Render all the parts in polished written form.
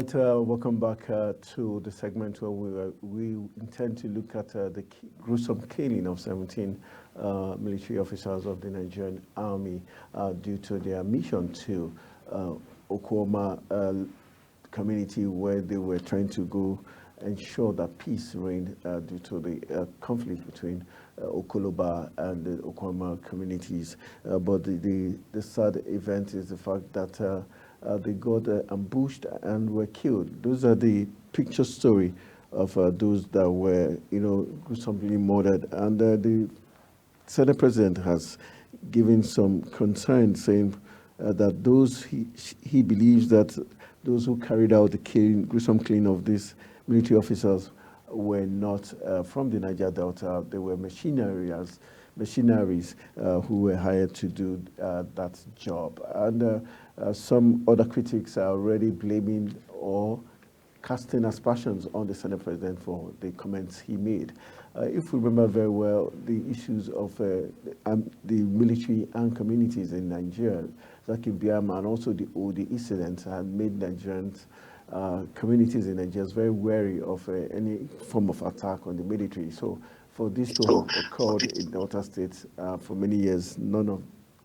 right, welcome back to the segment where we intend to look at the gruesome killing of 17 military officers of the Nigerian Army due to their mission to Okwama community, where they were trying to go ensure that peace reigned due to the conflict between Okoloba and the Okwama communities. But the sad event is the fact that they got ambushed and were killed. Those are the picture story of those that were, gruesomely murdered. And the Senate President has given some concern, saying that those he believes that those who carried out the gruesome killing of these military officers were not from the Niger Delta. They were machineries who were hired to do that job. And some other critics are already blaming or casting aspersions on the Senate President for the comments he made. If we remember very well, the issues of the military and communities in Nigeria, Zaki Biam, and also the Odi incident had made Nigerians, communities in Nigeria very wary of any form of attack on the military. So for this to have occurred in Delta State for many years, none of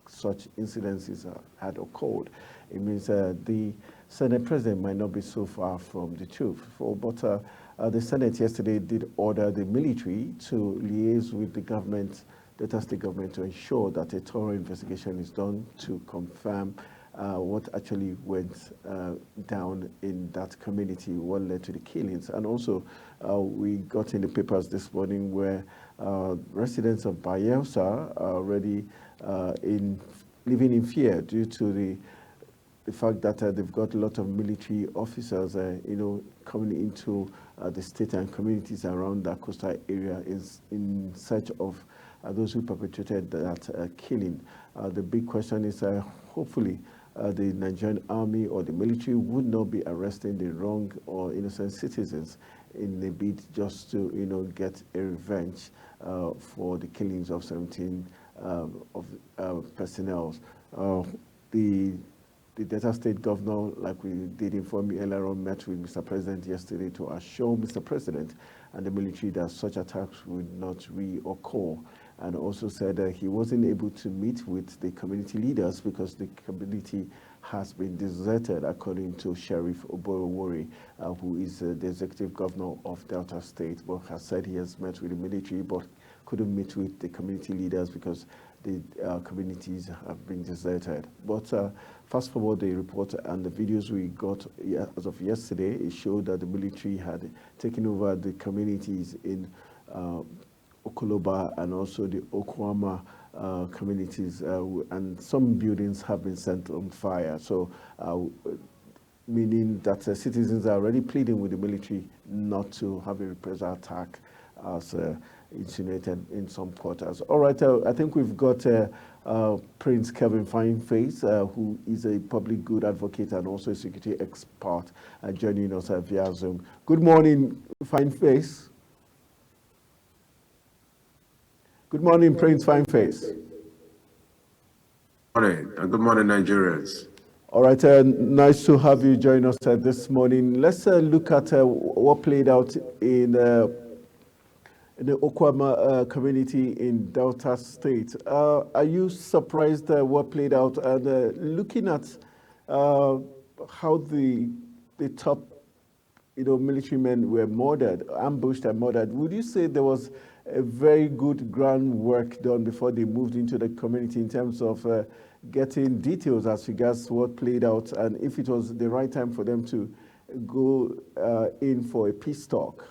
such incidences had occurred. It means the Senate President might not be so far from the truth. But the Senate yesterday did order the military to liaise with the government, Delta State government, to ensure that a thorough investigation is done to confirm what actually went down in that community, what led to the killings. And also, we got in the papers this morning where residents of Bayelsa are already living in fear due to the fact that they've got a lot of military officers, coming into the state and communities around that coastal area in search of those who perpetrated that killing. The big question is, hopefully, the Nigerian Army or the military would not be arresting the wrong or innocent citizens in the bid just to, get a revenge for the killings of 17 personnel. The Delta State governor, like we did inform you earlier on, met with Mr. President yesterday to assure Mr. President and the military that such attacks would not reoccur, and also said that he wasn't able to meet with the community leaders because the community has been deserted, according to Sheriff Oborowori, who is the executive governor of Delta State, but has said he has met with the military but couldn't meet with the community leaders because the communities have been deserted. But fast forward the report and the videos we got as of yesterday, it showed that the military had taken over the communities in Okoloba and also the Okwama communities, and some buildings have been set on fire. So, meaning that citizens are already pleading with the military not to have a reprisal attack as insinuated in some quarters. All right, I think we've got Prince Kevin Fineface, who is a public good advocate and also a security expert, joining us via Zoom. Good morning, Fineface. Good morning, Prince Fineface. Good morning, and good morning, Nigerians. All right, nice to have you join us this morning. Let's look at what played out in the Okwama community in Delta State. Are you surprised what played out? And looking at how the top, military men were murdered, ambushed and murdered, would you say there was a very good groundwork done before they moved into the community in terms of getting details as regards what played out, and if it was the right time for them to go in for a peace talk?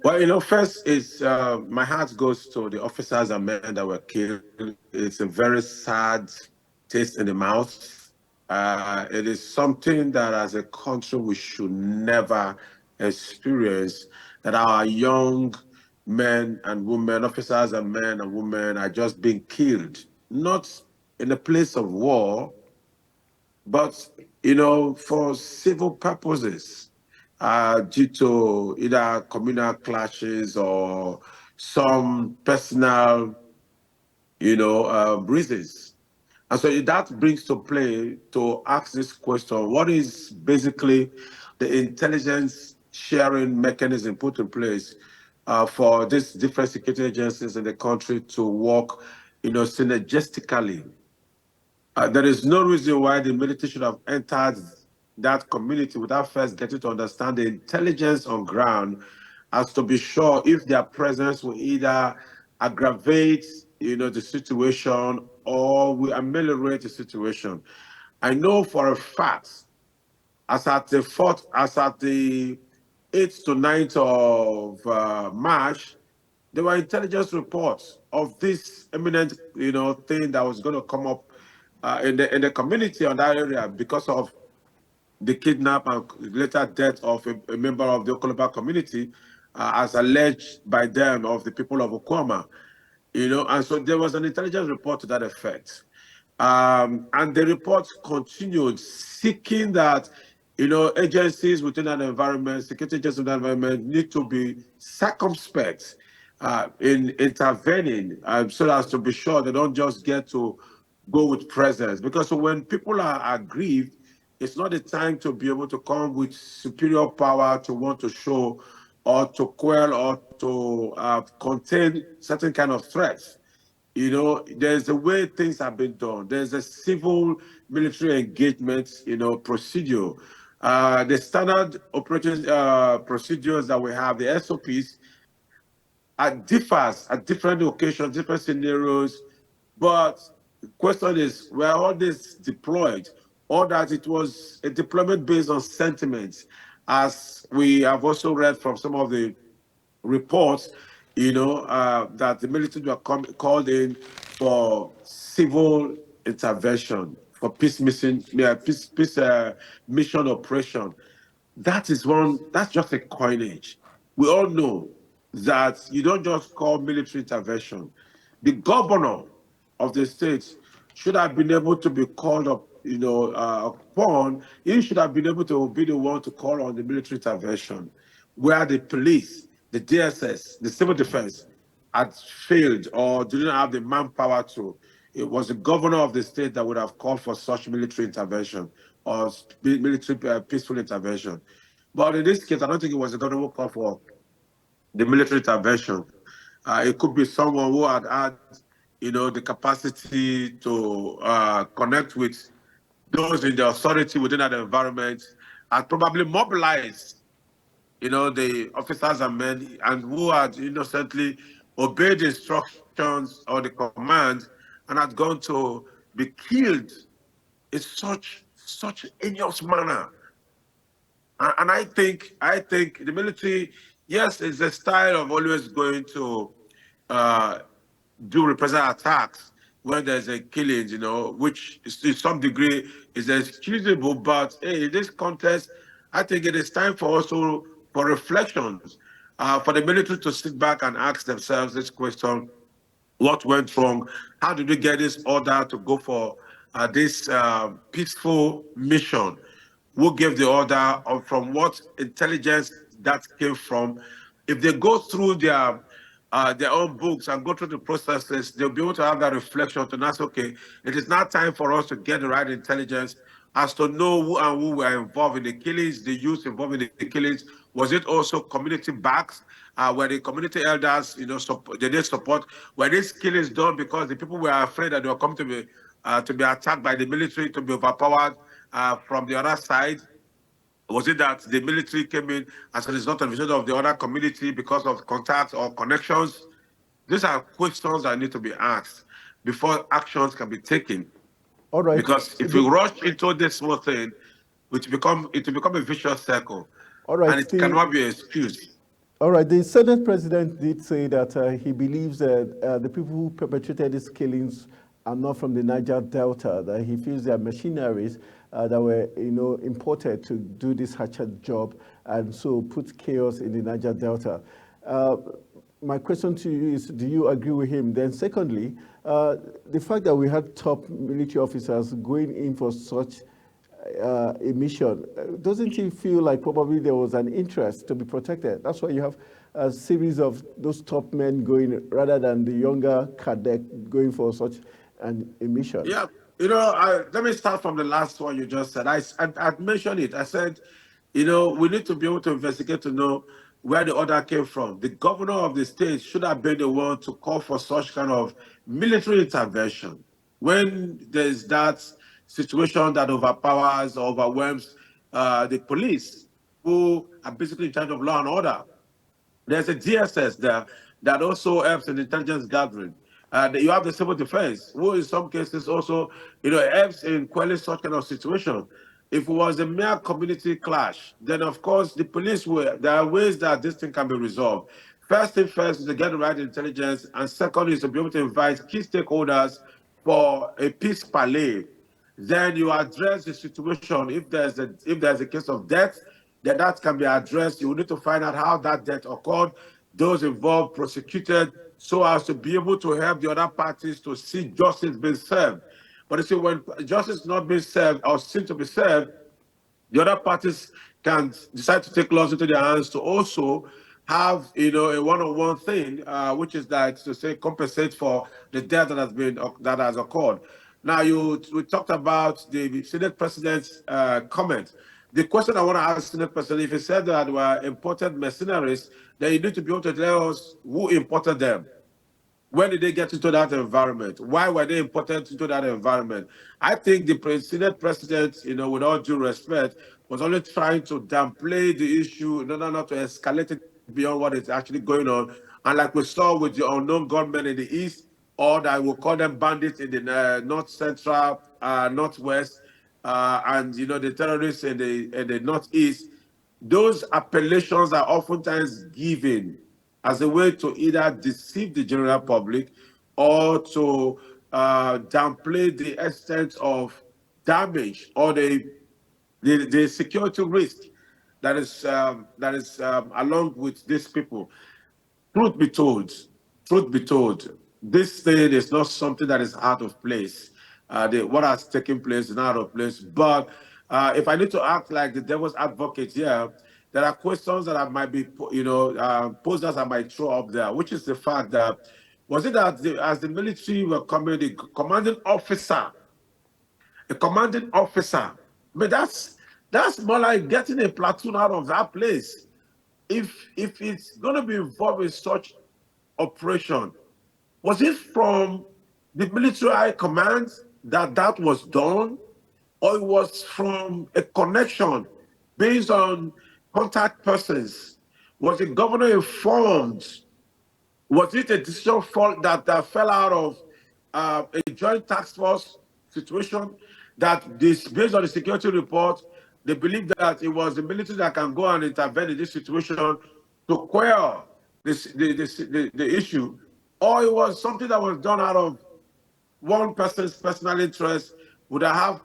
Well, first is my heart goes to the officers and men that were killed. It's a very sad taste in the mouth. It is something that as a country we should never experience, that our young men and women, officers and men and women, are just being killed, not in a place of war, but, for civil purposes, due to either communal clashes or some personal, reasons. And so that brings to play to ask this question: what is basically the intelligence sharing mechanism put in place for these different security agencies in the country to work, synergistically? There is no reason why the military should have entered that community without first getting to understand the intelligence on ground, as to be sure if their presence will either aggravate, the situation, or will ameliorate the situation. I know for a fact, as at the 8th to 9th of March, there were intelligence reports of this imminent, thing that was going to come up in the community on that area because of the kidnap and later death of a member of the Okoloba community, as alleged by them of the people of Okwama. And so there was an intelligence report to that effect. And the report continued seeking that, agencies within that environment, security agencies within that environment need to be circumspect in intervening, so as to be sure they don't just get to go with presence. Because when people are aggrieved, it's not the time to be able to come with superior power to want to show or to quell or to contain certain kind of threats. There's a way things have been done. There's a civil military engagement, procedure. The standard operating procedures that we have, the SOPs, differs at different occasions, different scenarios. But the question is, were all this deployed, or that it was a deployment based on sentiments, as we have also read from some of the reports, that the military were called in for civil intervention, for peace mission, mission operation. That's just a coinage. We all know that you don't just call military intervention. The governor of the state should have been able to be called up, upon. He should have been able to be the one to call on the military intervention, where the police, the DSS, the civil defense had failed or didn't have the manpower to. It was the governor of the state that would have called for such military intervention or military peaceful intervention. But in this case, I don't think it was the governor who called for the military intervention. It could be someone who had, the capacity to connect with those in the authority within that environment, and probably mobilized, the officers and men, and who had innocently obeyed the instructions or the command and had gone to be killed in such heinous manner. And I think the military, yes, it's a style of always going to uh, do reprisal attacks when there's a killing, which is, to some degree is excusable. But hey, in this context, I think it is time for also for reflections, for the military to sit back and ask themselves this question: what went wrong? How did we get this order to go for this peaceful mission? Who gave the order, or from what intelligence that came from? If they go through their own books and go through the processes, they'll be able to have that reflection to ask, okay, it is now time for us to get the right intelligence as to know who and who were involved in the killings, the youth involved in the killings. Was it also community backed? Were the community elders, they did support? Were these killings done because the people were afraid that they were coming to be attacked by the military, to be overpowered from the other side? Was it that the military came in as a result of the vision of the other community because of contacts or connections? These are questions that need to be asked before actions can be taken. All right. Because if we rush into this whole thing, it will become a vicious circle, All right. and it cannot be excused. All right. The Senate president did say that he believes that the people who perpetrated these killings are not from the Niger Delta, that he feels they are machineries that were, imported to do this hatchet job, and so put chaos in the Niger Delta. My question to you is, do you agree with him? Then secondly, the fact that we had top military officers going in for such a mission, doesn't he feel like probably there was an interest to be protected? That's why you have a series of those top men going rather than the younger cadet going for such and emissions? Yeah, let me start from the last one you just said. I mentioned it. I said, we need to be able to investigate to know where the order came from. The governor of the state should have been the one to call for such kind of military intervention when there's that situation that overpowers or overwhelms the police, who are basically in charge of law and order. There's a DSS there that also helps in intelligence gathering. You have the civil defense, who in some cases also, helps in quelling such kind of situation. If it was a mere community clash, then of course the police will. There are ways that this thing can be resolved. First thing first is to get the right intelligence, and second is to be able to invite key stakeholders for a peace parley. Then you address the situation. If there's a case of death, then that can be addressed. You will need to find out how that death occurred, those involved prosecuted, so as to be able to help the other parties to see justice being served. But you see, when justice is not being served or seem to be served, the other parties can decide to take laws into their hands to also have a one-on-one thing, which is that to say compensate for the death that has occurred. Now we talked about the Senate President's comment. The question I want to ask Senate President, if he said that were imported mercenaries, then you need to be able to tell us who imported them. When did they get into that environment? Why were they imported into that environment? I think the Senate President, with all due respect, was only trying to downplay the issue in order not to escalate it beyond what is actually going on. And like we saw with the unknown gunmen in the east, or that we'll call them bandits in the north central, northwest, and the terrorists in the northeast, those appellations are oftentimes given as a way to either deceive the general public or to downplay the extent of damage or the security risk that is along with these people. Truth be told, this thing is not something that is out of place. What has taken place is not out of place. But if I need to act like the devil's advocate here, there are questions that I might be, posed as I might throw up there, which is the fact that was it that as the military were coming, the commanding officer, but that's more like getting a platoon out of that place. If it's going to be involved in such operation, was it from the military high command that was done, or it was from a connection based on contact persons? Was the governor informed? Was it a decision that fell out of a joint task force situation that this, based on the security report, they believe that it was the military that can go and intervene in this situation to quell the issue, or it was something that was done out of one person's personal interest, would have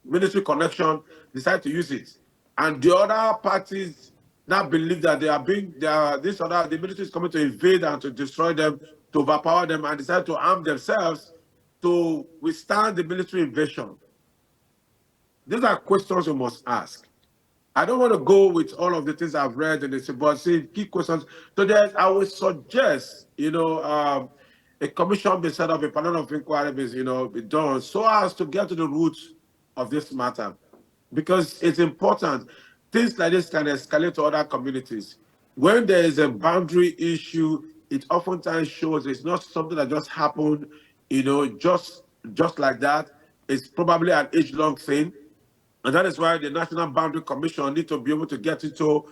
military connection, decide to use it, and the other parties now believe that the military is coming to invade and to destroy them, to overpower them, and decide to arm themselves to withstand the military invasion. These are questions you must ask. I don't want to go with all of the things I've read and it's but see key questions. So I would suggest, a commission be set up, a panel of inquiry be done so as to get to the roots of this matter. Because it's important. Things like this can escalate to other communities. When there is a boundary issue, it oftentimes shows it's not something that just happened, just like that. It's probably an age-long thing. And that is why the National Boundary Commission needs to be able to get into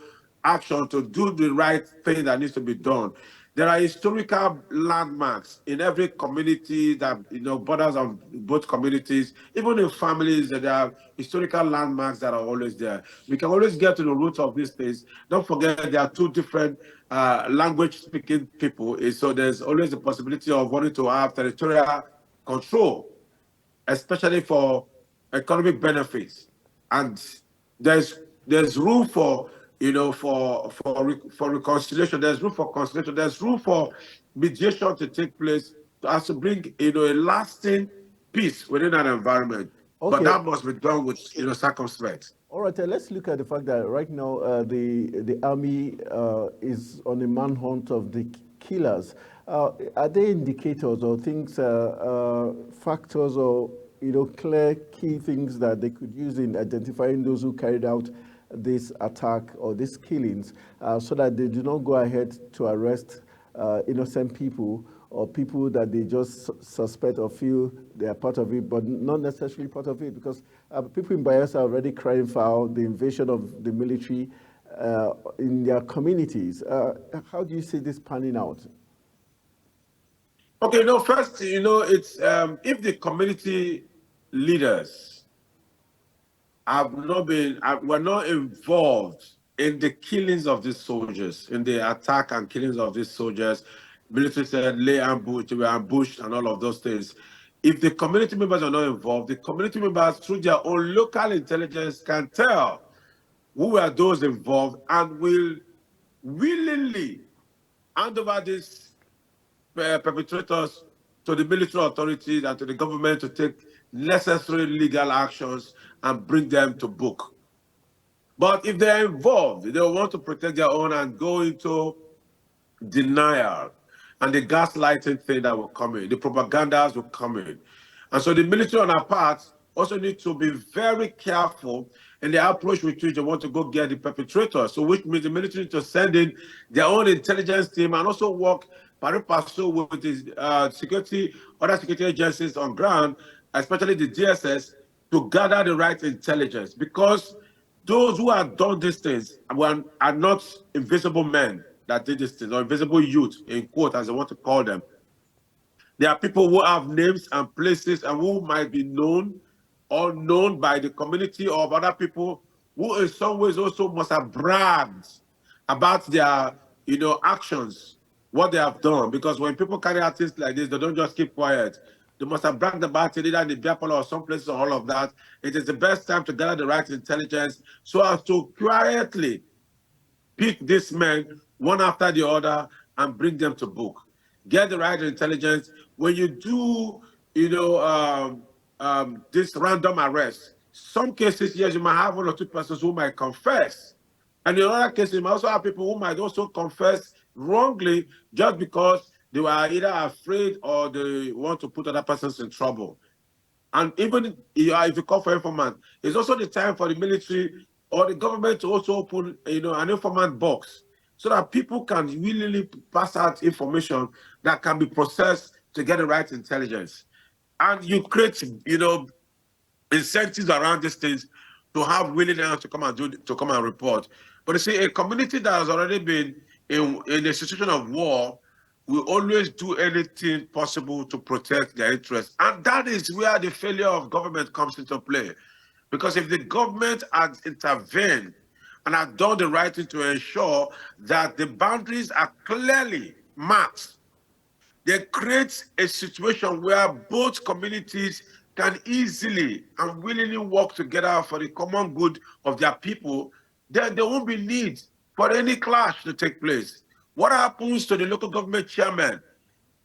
action to do the right thing that needs to be done. There are historical landmarks in every community that borders on both communities. Even in families, there are historical landmarks that are always there. We can always get to the roots of these things. Don't forget there are two different language-speaking people, so there's always the possibility of wanting to have territorial control, especially for economic benefits. And there's room for reconciliation. There's room for conciliation. There's room for mediation to take place as to bring a lasting peace within that environment. Okay. But that must be done with circumspect. All right, let's look at the fact that right now the army is on a manhunt of the killers. Are there indicators or things, factors or clear key things that they could use in identifying those who carried out this attack or these killings, so that they do not go ahead to arrest innocent people or people that they just suspect or feel they are part of it, but not necessarily part of it? Because people in Bayelsa are already crying foul the invasion of the military in their communities. How do you see this panning out? Okay, no, first, it's if the community leaders have not been, were not involved in the killings of these soldiers, in the attack and killings of these soldiers, military said lay ambush, they were ambushed and all of those things. If the community members are not involved, the community members through their own local intelligence can tell who are those involved and will willingly hand over these perpetrators to the military authorities and to the government to take necessary legal actions and bring them to book. But if they're involved, they want to protect their own and go into denial, and the gaslighting thing that will come in, the propagandas will come in. And so the military on our part also need to be very careful in the approach with which they want to go get the perpetrators. So which means the military need to send in their own intelligence team and also work pari passu with the other security agencies on ground, especially the DSS, to gather the right intelligence. Because those who have done these things are not invisible men that did these things, or invisible youth, in quote, as I want to call them. There are people who have names and places and who might be known or known by the community or other people who in some ways also must have bragged about their actions, what they have done. Because when people carry out things like this, they don't just keep quiet. They must have bragged about it either in the beer parlor or some places or all of that. It is the best time to gather the right intelligence so as to quietly pick these men one after the other and bring them to book. Get the right intelligence. When you do, this random arrest, some cases, yes, you might have one or two persons who might confess. And in other cases, you might also have people who might also confess wrongly just because they were either afraid or they want to put other persons in trouble. And even if you call for informant, it's also the time for the military or the government to also open, an informant box so that people can really pass out information that can be processed to get the right intelligence. And you create, incentives around these things to have willingness to come and report. But you see, a community that has already been in a situation of war will always do anything possible to protect their interests. And that is where the failure of government comes into play. Because if the government had intervened and had done the right thing to ensure that the boundaries are clearly marked, they create a situation where both communities can easily and willingly work together for the common good of their people, then there won't be need for any clash to take place. What happens to the local government chairman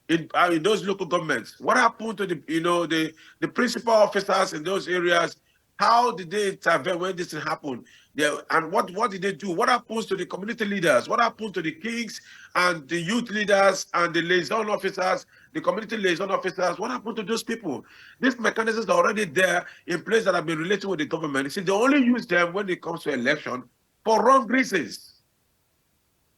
in those local governments? What happened to the principal officers in those areas? How did they intervene when this happened? And what did they do? What happens to the community leaders? What happened to the kings and the youth leaders and the liaison officers, the community liaison officers? What happened to those people? These mechanisms are already there in place that have been related with the government. You see, they only use them when it comes to election for wrong reasons.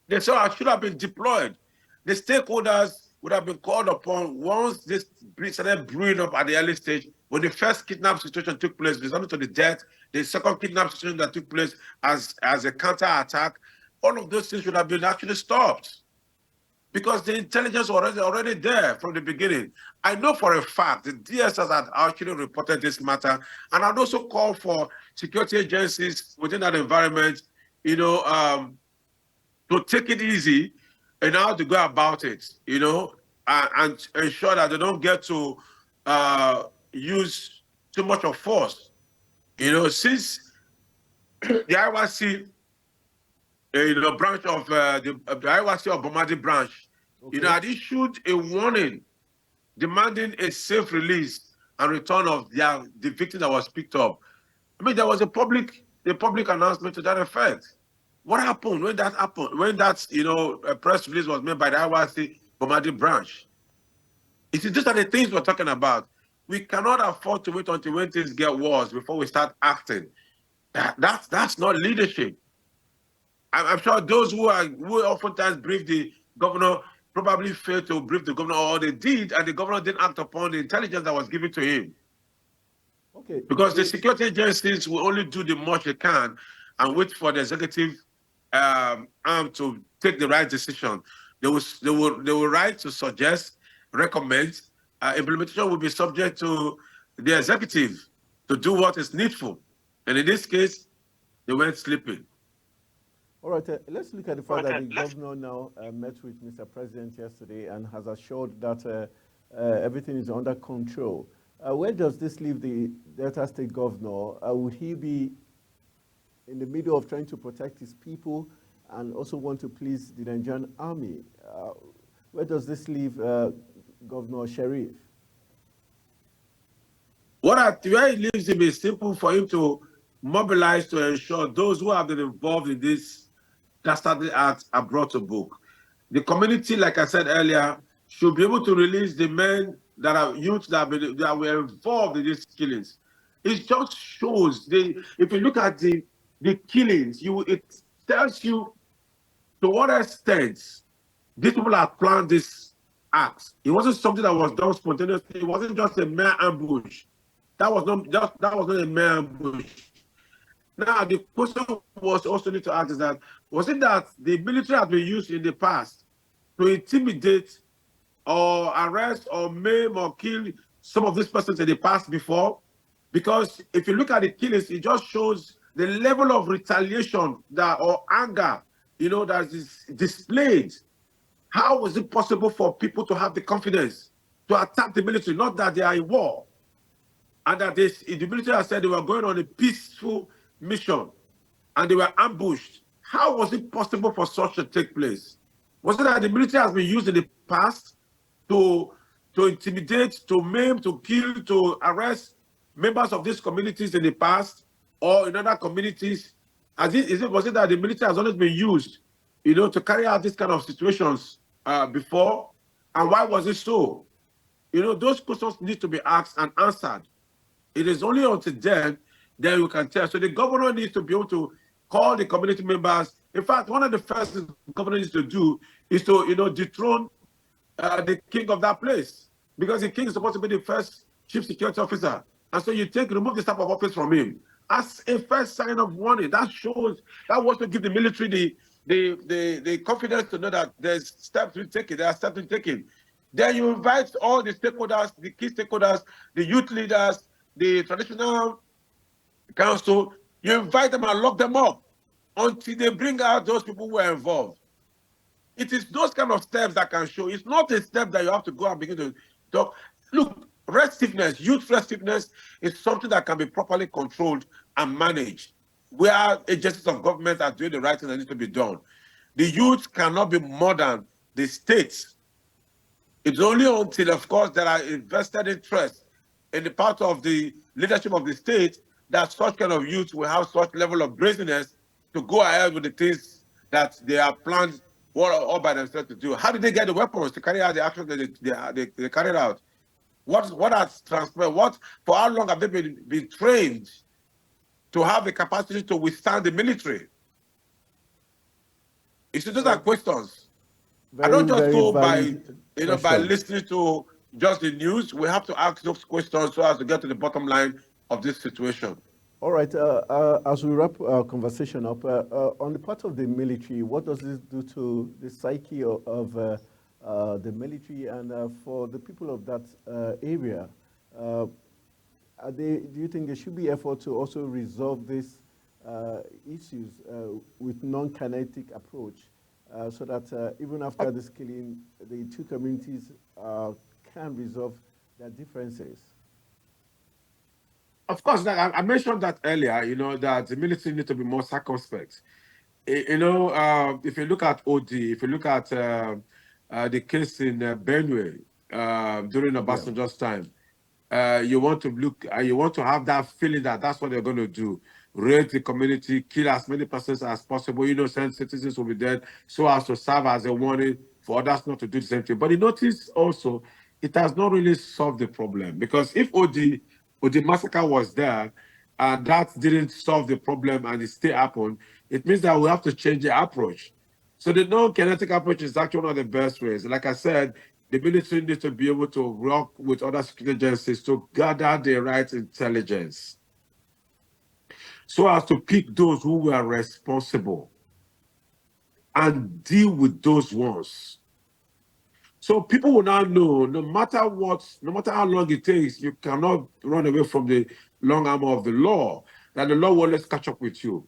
They should have been deployed. The stakeholders would have been called upon once this started brewing up at the early stage. When the first kidnap situation took place, resulting to the death, the second kidnap situation that took place as a counter-attack, all of those things should have been actually stopped because the intelligence was already there from the beginning. I know for a fact the DSS had actually reported this matter, and I'd also called for security agencies within that environment, to take it easy and how to go about it, and ensure that they don't get to use too much of force. Since the IYC, branch of the IYC of Bomadi branch, Okay. had issued a warning demanding a safe release and return of the victim that was picked up. I mean, there was a public announcement to that effect. What happened when that happened? When that, a press release was made by the IYC Bomadi branch? These are the things we're talking about. We cannot afford to wait until when things get worse before we start acting. That's not leadership. I'm sure those who oftentimes brief the governor probably failed to brief the governor, or they did, and the governor didn't act upon the intelligence that was given to him. Okay. Because the security agencies will only do the much they can and wait for the executive arm to take the right decision. They will write to suggest, recommend. Implementation will be subject to the executive to do what is needful. And in this case, they went sleeping. All right, let's look at the fact that the governor now met with Mr. President yesterday and has assured that everything is under control. Where does this leave the Delta State governor? Would he be in the middle of trying to protect his people and also want to please the Nigerian army? Where does this leave Governor Sheriff? Where it leaves him is simple for him to mobilize to ensure those who have been involved in this dastardly act are brought to book. The community, like I said earlier, should be able to release the men that are youth that were involved in these killings. It just shows if you look at the killings, it tells you to what extent these people have planned this act. It wasn't something that was done spontaneously. It wasn't just a mere ambush. That was not a mere ambush. Now, the question was also need to ask is that, was it that the military has been used in the past to intimidate or arrest or maim or kill some of these persons in the past before? Because if you look at the killings, it just shows the level of retaliation or anger, that is displayed. How was it possible for people to have the confidence to attack the military? Not that they are in war, and that the military has said they were going on a peaceful mission, and they were ambushed. How was it possible for such to take place? Was it that the military has been used in the past to intimidate, to maim, to kill, to arrest members of these communities in the past, or in other communities? Was it that the military has always been used, to carry out these kind of situations before? And why was it so? Those questions need to be asked and answered. It is only until then you can tell. So the governor needs to be able to call the community members. In fact, one of the first things the governor needs to do is to, dethrone the king of that place, because the king is supposed to be the first chief security officer. And so you remove the type of office from him as a first sign of warning. That was to give the military the confidence to know that there's steps to be taken. There are steps to be taken. Then you invite all the stakeholders, the key stakeholders, the youth leaders, the traditional council. You invite them and lock them up until they bring out those people who are involved. It is those kind of steps that can show. It's not a step that you have to go and begin to talk. Look, restiveness, youth restiveness is something that can be properly controlled and managed, where agencies of government are doing the right thing that needs to be done. The youth cannot be more than the states. It's only until, of course, there are invested interests in the part of the leadership of the state that such kind of youth will have such level of brazenness to go ahead with the things that they are planned all by themselves to do. How did they get the weapons to carry out the action that they carried out? What has transpired? For how long have they been trained to have the capacity to withstand the military? It's just like questions. I don't just go by listening to just the news. We have to ask those questions so as to get to the bottom line of this situation. All right. As we wrap our conversation up, on the part of the military, what does this do to the psyche of the military and for the people of that area? Do you think there should be effort to also resolve these issues with non-kinetic approach so that even after this killing, the two communities can resolve their differences? Of course, I mentioned that earlier, that the military need to be more circumspect. If you look at OD, if you look at the case in Benue during Obasanjo's time, you want to have that feeling that that's what they're going to do. raid the community, kill as many persons as possible, innocent citizens will be dead, so as to serve as a warning for others not to do the same thing. But you notice also, it has not really solved the problem, because if OD massacre was there, and that didn't solve the problem and it still happened, it means that we have to change the approach. So the non-kinetic approach is actually one of the best ways. Like I said, the military needs to be able to work with other security agencies to gather the right intelligence so as to pick those who were responsible and deal with those ones. So people will now know, no matter what, no matter how long it takes, you cannot run away from the long arm of the law, that the law will always catch up with you.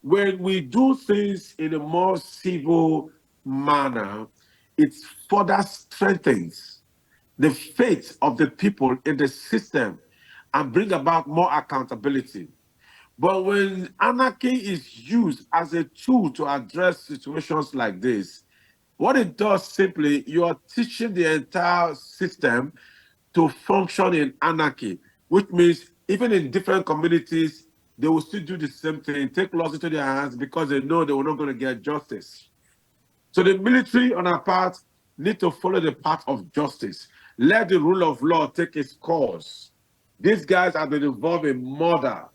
When we do things in a more civil manner, it further strengthens the faith of the people in the system and bring about more accountability. But when anarchy is used as a tool to address situations like this, what it does simply, you are teaching the entire system to function in anarchy, which means even in different communities, they will still do the same thing, take laws into their hands because they know they were not going to get justice. So the military, on our part, need to follow the path of justice. Let the rule of law take its course. These guys have been involved in murder.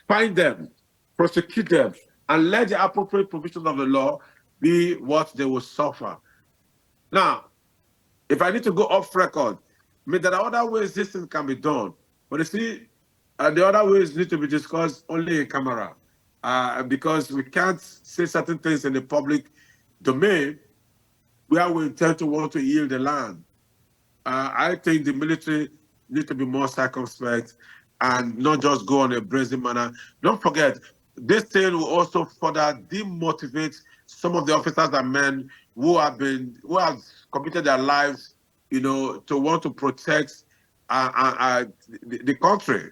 Find them, prosecute them, and let the appropriate provisions of the law be what they will suffer. Now, if I need to go off record, I mean, there are other ways this thing can be done. But you see, the other ways need to be discussed only in camera, because we can't say certain things in the public domain where we intend to want to yield the land. I think the military needs to be more circumspect and not just go on a brazen manner. Don't forget, this thing will also further demotivate some of the officers and men who have committed their lives, to want to protect the country.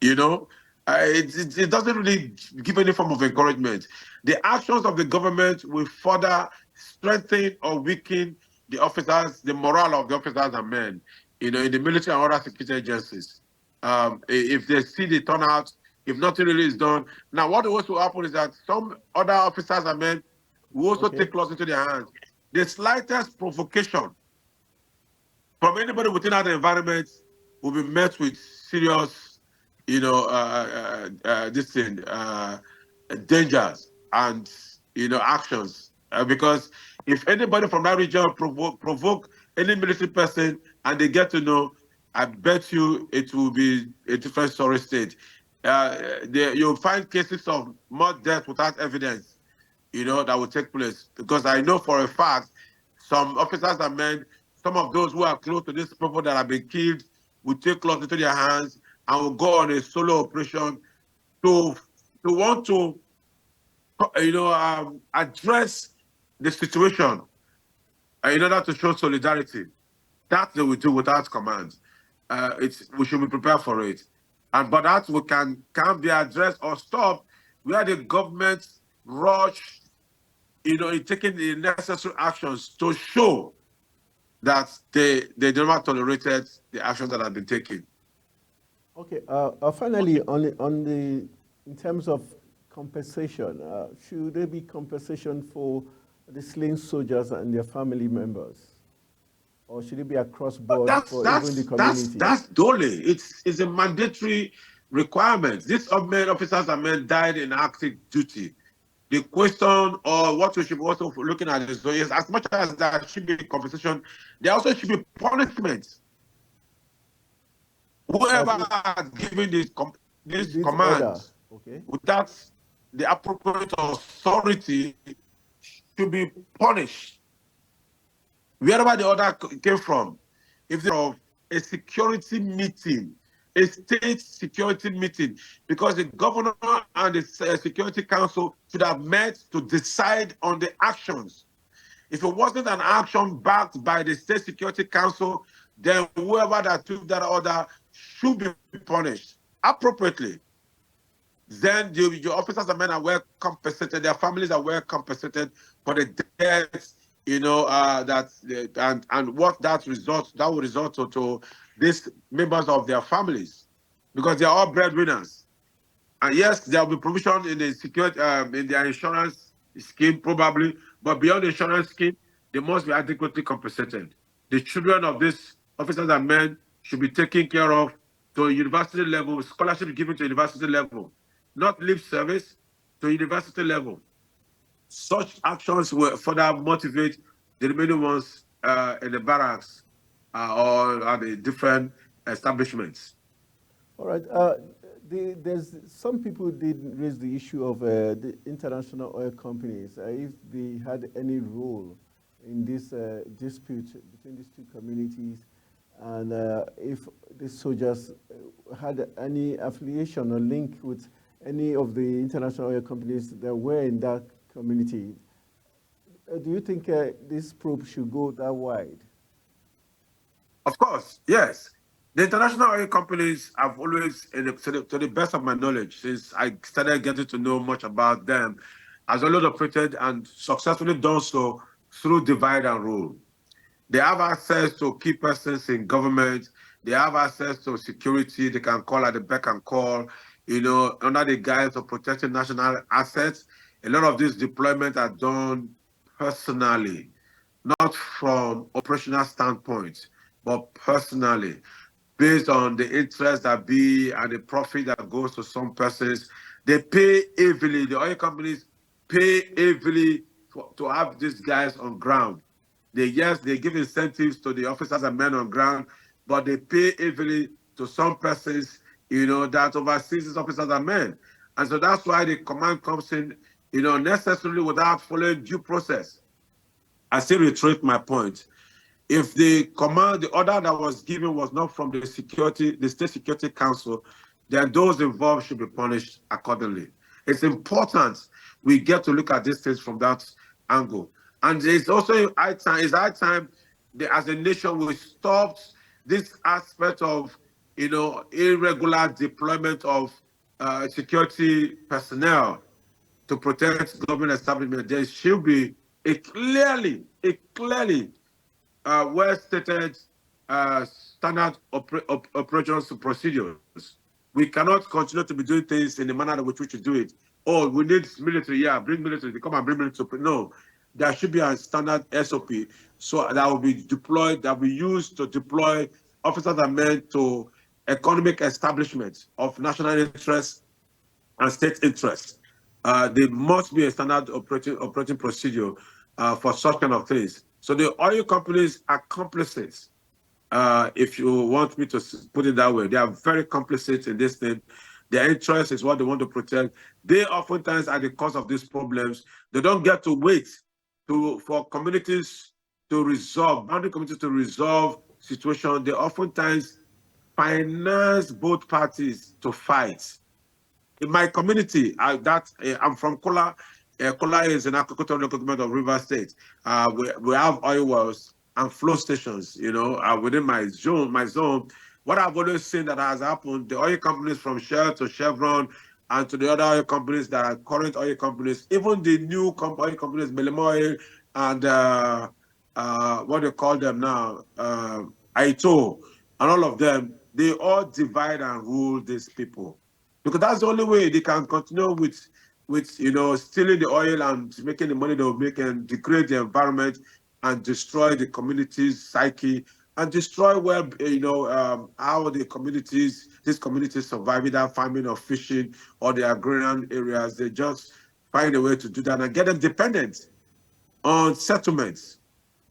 It doesn't really give any form of encouragement. The actions of the government will further strengthen or weaken the officers, the morale of the officers and men, in the military and other security agencies. If they see the turnout, if nothing really is done. Now, what also happen is that some other officers and men will also take laws into their hands. The slightest provocation from anybody within that environment will be met with serious, dangers and actions. Because if anybody from that region provoke any military person and they get to know, I bet you it will be a different story state. You'll find cases of more death without evidence, that will take place. Because I know for a fact, some officers and men, some of those who are close to these people that have been killed, will take laws into their hands and will go on a solo operation to want to, address the situation in order to show solidarity. That they will do without command. We should be prepared for it. But that can be addressed or stopped where the government rush, in taking the necessary actions to show that they never tolerated the actions that have been taken. Okay. Finally, in terms of compensation, should there be compensation for the slain soldiers and their family members, or should it be across board for even the community? That's dole. It's a mandatory requirement. These men, officers and men died in active duty. The question, or what we should be also looking at, is as much as there should be compensation, there also should be punishment. Whoever has given this command without the appropriate authority should be punished. Wherever the order came from, if there was a security meeting, a state security meeting, because the governor and the Security Council should have met to decide on the actions. If it wasn't an action backed by the State Security Council, then whoever that took that order should be punished appropriately. Then your officers and men are well compensated, their families are well compensated for the deaths, and what that will result to these members of their families, because they are all breadwinners. And yes, there will be provision in the security, in their insurance scheme, probably, but beyond the insurance scheme, they must be adequately compensated. The children of these officers and men should be taken care of to a university level, scholarship given to university level, not lip service, to university level. Such actions will further motivate the remaining ones in the barracks or at the different establishments. All right. There's some people did raise the issue of the international oil companies, if they had any role in this dispute between these two communities, and if the soldiers had any affiliation or link with any of the international oil companies that were in that community. Do you think this probe should go that wide? Of course, yes. The international oil companies have always, to the best of my knowledge, since I started getting to know much about them, has always operated and successfully done so through divide and rule. They have access to key persons in government. They have access to security. They can call at the beck and call, under the guise of protecting national assets. A lot of these deployments are done personally, not from operational standpoint, but personally, based on the interest that be and the profit that goes to some persons. They pay heavily. The oil companies pay heavily to have these guys on ground. They give incentives to the officers and men on ground, but they pay heavily to some persons, that oversees these officers and men. And so that's why the command comes in, necessarily without following due process. I still reiterate my point. If the order that was given was not from the State Security Council, then those involved should be punished accordingly. It's important we get to look at these things from that angle. And it's also high time as a nation we stopped this aspect of irregular deployment of security personnel to protect government establishment. There should be a clearly well-stated standard operations procedures. We cannot continue to be doing things in the manner in which we should do it. Oh, we need military, yeah, bring military, they come and bring military. No, there should be a standard SOP so that will be deployed, that we use to deploy officers and men to economic establishments of national interest and state interest. There must be a standard operating procedure for such kind of things. So the oil companies are complicit. If you want me to put it that way, they are very complicit in this thing. Their interest is what they want to protect. They oftentimes are the cause of these problems. They don't get to wait for communities to resolve, boundary communities to resolve situations. They oftentimes finance both parties to fight. In my community, I'm from Kola. Kola is an agricultural local government of River State. We have oil wells and flow stations, within my zone. What I've always seen that has happened, the oil companies from Shell to Chevron and to the other oil companies that are current oil companies, even the new oil companies, Belimo Oil and what they call them now, Aito, and all of them, they all divide and rule these people. Because that's the only way they can continue with stealing the oil and making the money they'll make and degrade the environment and destroy the community's psyche and destroy how these communities survive, either farming or fishing or the agrarian areas. They just find a way to do that and get them dependent on settlements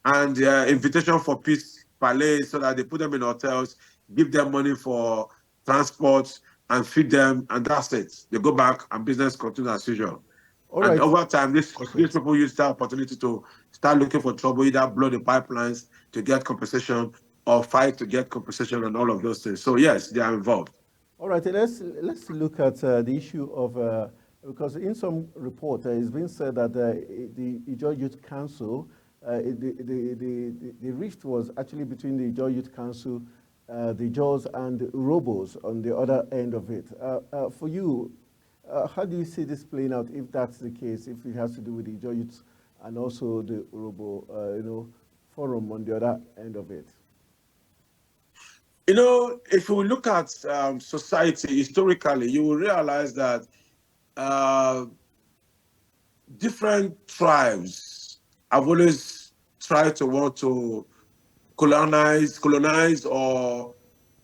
and invitation for peace palais, so that they put them in hotels, give them money for transport and feed them, and that's it. They go back and business continues as usual. All and right. over time, these people use that opportunity to start looking for trouble, either blow the pipelines to get compensation or fight to get compensation and all of those things. So yes, they are involved. All right, let's look at the issue of because in some report it's been said that the Ijaw Youth Council, the rift was actually between the Ijaw Youth Council, the Jaws and the Urobos on the other end of it. For you, how do you see this playing out if that's the case, if it has to do with the Ijaw Youth and also the Urobo, forum on the other end of it? You know, if you look at society historically, you will realize that uh, different tribes have always tried to want to colonize or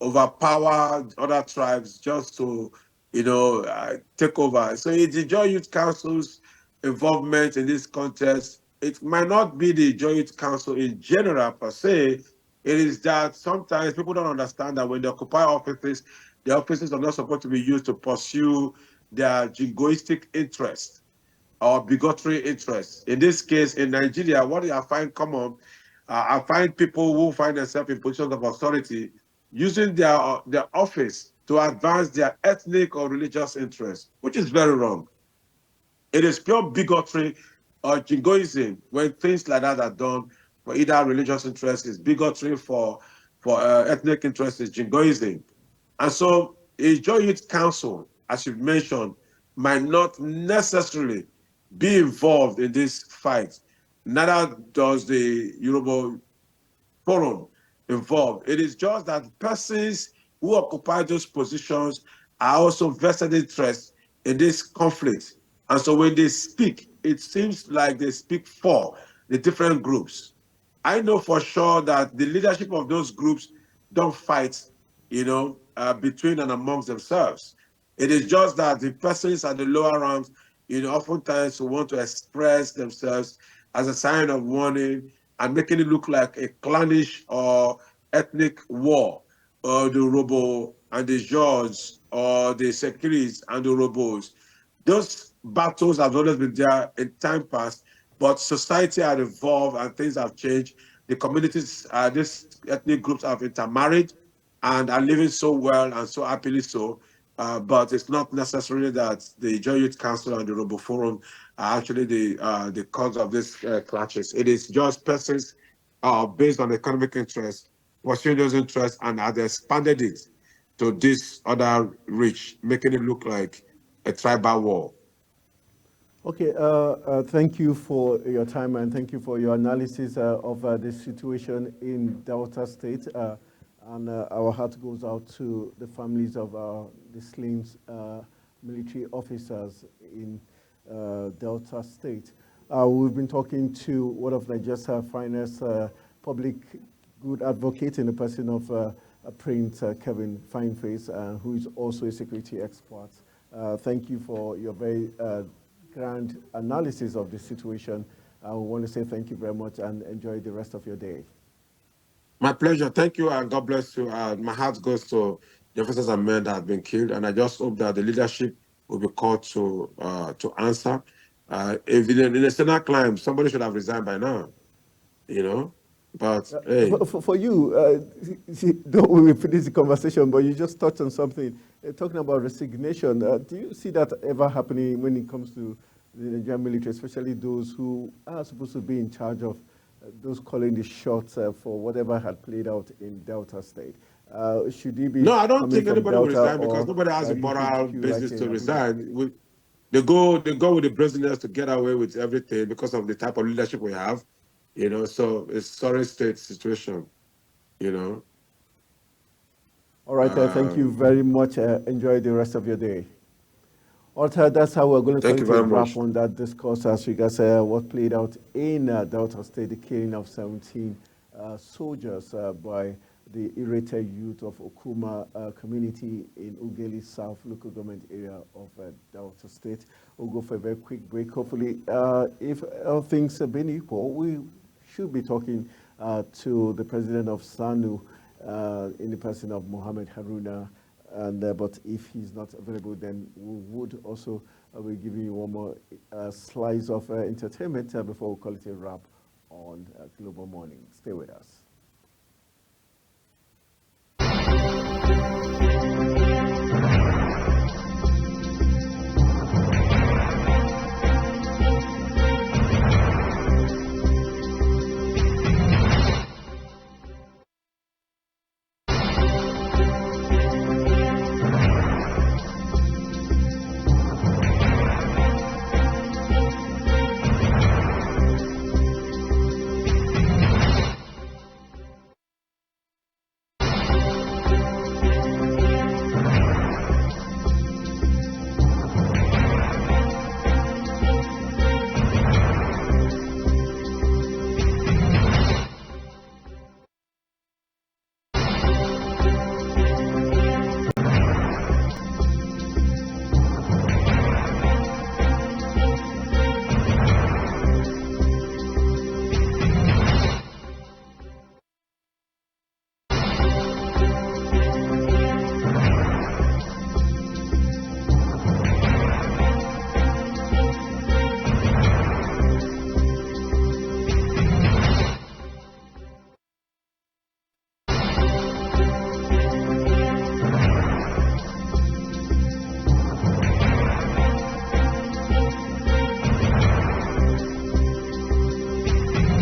overpower other tribes just to, take over. So it's the Joint Youth Council's involvement in this contest. It might not be the Joint Youth Council in general per se. It is that sometimes people don't understand that when they occupy offices, the offices are not supposed to be used to pursue their jingoistic interests or bigotry interests. In this case, in Nigeria, what I find common, I find people who find themselves in positions of authority using their office to advance their ethnic or religious interests, which is very wrong. It is pure bigotry or jingoism when things like that are done for either religious interests, is bigotry for ethnic interests, is jingoism. And so a Joint Youth Council, as you've mentioned, might not necessarily be involved in this fight. Neither does the Yoruba Forum involved. It is just that persons who occupy those positions are also vested interest in this conflict. And so when they speak, it seems like they speak for the different groups. I know for sure that the leadership of those groups don't fight, between and amongst themselves. It is just that the persons at the lower ranks, oftentimes want to express themselves as a sign of warning and making it look like a clannish or ethnic war, or the Robo and the George, or the Sekiris and the Robos. Those battles have always been there in time past, but society had evolved and things have changed. The communities, these ethnic groups have intermarried and are living so well and so happily so. But it's not necessarily that the Joint Youth Council and the Robo Forum are actually the cause of these clashes. It is just persons based on economic interests, pursuing those interests, and have expanded it to this other reach, making it look like a tribal war. Okay, thank you for your time and thank you for your analysis of the situation in Delta State. And our heart goes out to the families of the slain military officers in Delta State. We've been talking to one of Nigeria's finest public good advocate in the person of Prince Kevin Fineface, who is also a security expert. Thank you for your very grand analysis of the situation. I want to say thank you very much and enjoy the rest of your day. My pleasure. Thank you, and God bless you. My heart goes to the officers and men that have been killed, and I just hope that the leadership will be called to answer. If in a Senate climb, somebody should have resigned by now, But hey, for you, don't we finish the conversation? But you just touched on something, talking about resignation. Do you see that ever happening when it comes to the Nigerian military, especially those who are supposed to be in charge of those calling the shots for whatever had played out in Delta State? Should he be? No, I don't think anybody will Delta, resign because nobody has a moral basis to resign. They go with the brazenness to get away with everything because of the type of leadership we have. So it's sorry state situation, All right, thank you very much. Enjoy the rest of your day. All right, that's how we're going to thank you very wrap much on that discourse as regards what played out in Delta State, the killing of 17 soldiers by the irritated youth of Okuma community in Ugeli South local government area of Delta State. We'll go for a very quick break. Hopefully, if all things have been equal, we should be talking to the president of SANU in the person of Mohammed Haruna. And but if he's not available, then we would also be giving you one more slice of entertainment before we call it a wrap on Global Morning. Stay with us.